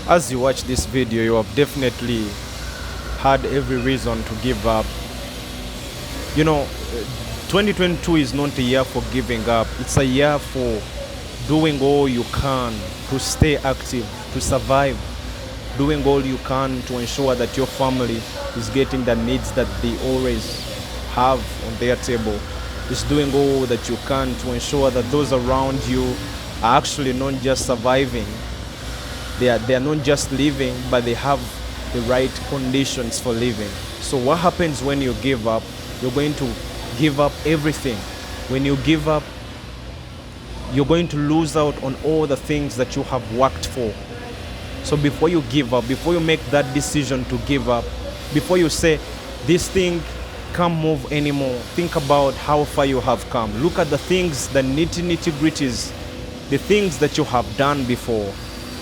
As you watch this video, you have definitely had every reason to give up. You know, 2022 is not a year for giving up. It's a year for doing all you can to stay active, to survive, doing all you can to ensure that your family is getting the needs that they always have on their table. It's doing all that you can to ensure that those around you are actually not just surviving, they are not just living, but they have the right conditions for living. So what happens when you give up? You're going to give up everything. When you give up, you're going to lose out on all the things that you have worked for. So before you give up, before you make that decision to give up, before you say, this thing can't move anymore, think about how far you have come. Look at the things, the nitty-gritties, the things that you have done before.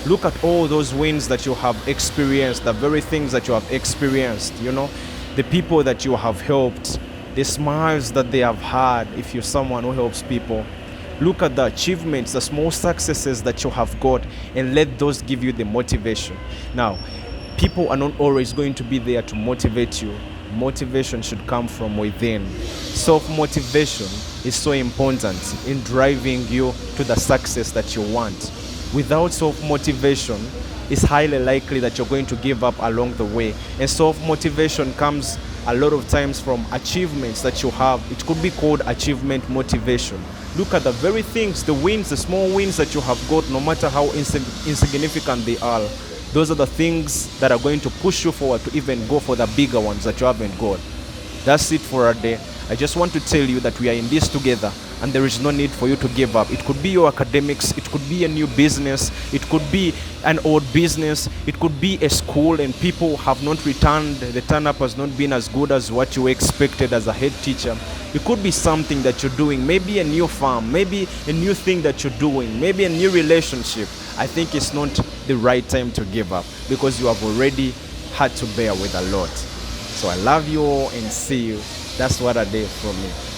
Look at all those wins that you have experienced, the very things that you have experienced, the people that you have helped, the smiles that they have had if you're someone who helps people. Look at the achievements, the small successes that you have got, and let those give you the motivation. Now, people are not always going to be there to motivate you. Motivation should come from within. Self-motivation is so important in driving you to the success that you want. Without self-motivation, it's highly likely that you're going to give up along the way. And self-motivation comes a lot of times from achievements that you have. It could be called achievement motivation. Look at the very things, the wins, the small wins that you have got, no matter how insignificant they are. Those are the things that are going to push you forward to even go for the bigger ones that you haven't got. That's it for a day. I just want to tell you that we are in this together, and there is no need for you to give up. It could be your academics, it could be a new business, it could be an old business, it could be a school and people have not returned, the turn-up has not been as good as what you expected as a head teacher. It could be something that you're doing, maybe a new farm, maybe a new thing that you're doing, maybe a new relationship. I think it's not the right time to give up because you have already had to bear with a lot. So I love you all and see you. That's what I did for me.